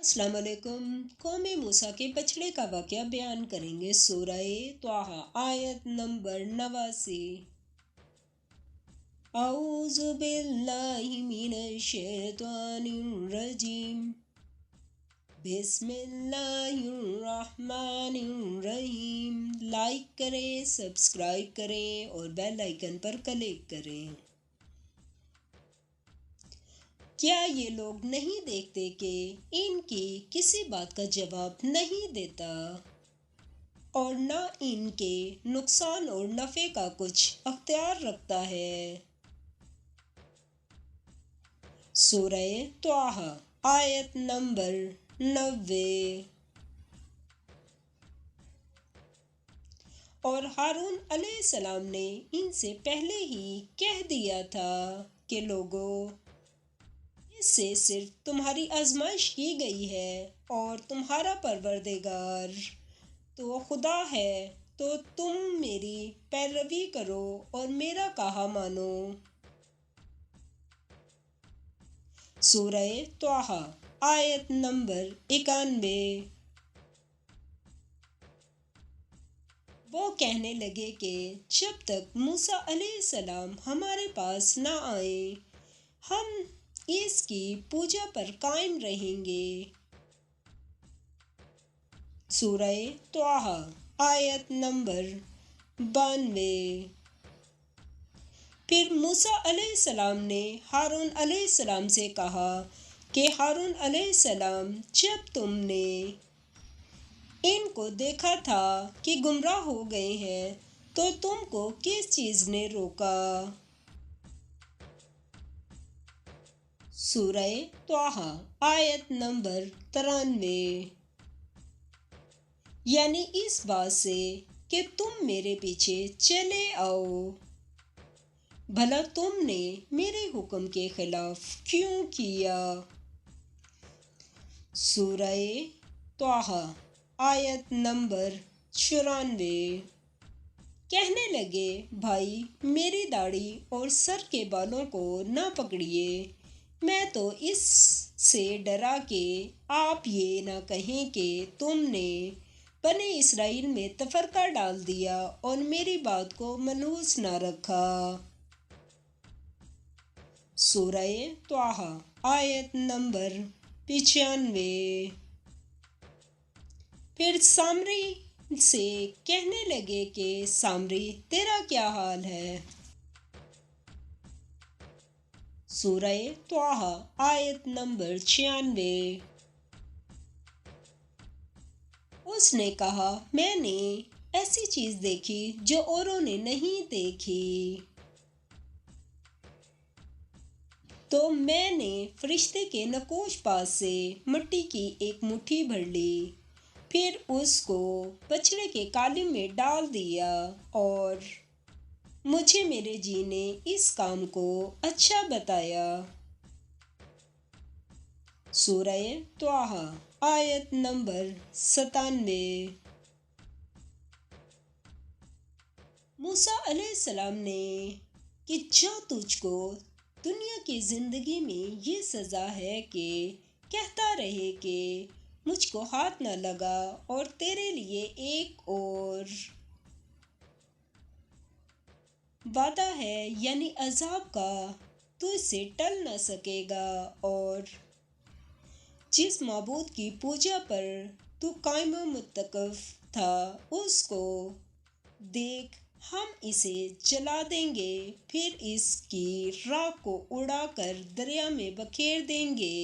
अस्सलाम वालेकुम। कौम मूसा के बछड़े का वाक़या बयान करेंगे। सूरह त्वाहा आयत नंबर 89। औज़ु बिल्लाहि मिनश शैतानिर रजीम। बिस्मिल्लाहिर रहमानिर रहीम। लाइक करें, सब्सक्राइब करें और बेल आइकन पर क्लिक करें। क्या ये लोग नहीं देखते कि इनकी किसी बात का जवाब नहीं देता और न इनके नुकसान और नफ़े का कुछ अख्तियार रखता है। सूरह त्वाहा आयत नंबर 90। और हारून अलैहिस्सलाम ने इनसे पहले ही कह दिया था कि लोगों, इससे सिर्फ तुम्हारी आजमाइश की गई है और तुम्हारा परवरदिगार तो खुदा है, तो तुम मेरी पैरवी करो और मेरा कहा मानो। सूरह त्वाहा आयत नंबर 91। वो कहने लगे कि जब तक मूसा अलैहिस्सलाम हमारे पास ना आए हम इसकी पूजा पर कायम रहेंगे। सूरह त्वाहा आयत नंबर 92। फिर मूसा अलैहिस्सलाम ने हारून अलैहिस्सलाम से कहा कि हारून अलैहिस्सलाम, जब तुमने इनको देखा था कि गुमराह हो गए हैं तो तुमको किस चीज़ ने रोका। सूरह त्वाहा आयत नंबर 93। यानी इस बात से कि तुम मेरे पीछे चले आओ। भला तुमने मेरे हुक्म के खिलाफ क्यों किया। सूरह त्वाहा आयत नंबर 94। कहने लगे, भाई मेरी दाढ़ी और सर के बालों को ना पकड़िए, मैं तो इससे डरा कि आप ये ना कहें कि तुमने बने इसराइल में तफरका डाल दिया और मेरी बात को मनहूस ना रखा। सूरह त्वाहा आयत नंबर 95। फिर सामरी से कहने लगे कि सामरी, तेरा क्या हाल है। सूरह त्वाहा आयत नंबर 96। उसने कहा, मैंने ऐसी चीज़ देखी जो औरों ने नहीं देखी। तो मैंने फरिश्ते के नकोश पास से मिट्टी की एक मुट्ठी भर ली, फिर उसको बछड़े के कालिम में डाल दिया और मुझे मेरे जी ने इस काम को अच्छा बताया। सूरह त्वाहा आयत नंबर 97। मूसा अलैहिस्सलाम ने कि जो तुझको दुनिया की ज़िंदगी में ये सज़ा है कि कहता रहे कि मुझको हाथ न लगा और तेरे लिए एक और वादा है, यानी अजाब का, तुझसे टल न सकेगा। और जिस माबूद की पूजा पर तू कायम मुत्तकफ था उसको देख, हम इसे जला देंगे, फिर इसकी राख को उड़ाकर दरिया में बखेर देंगे।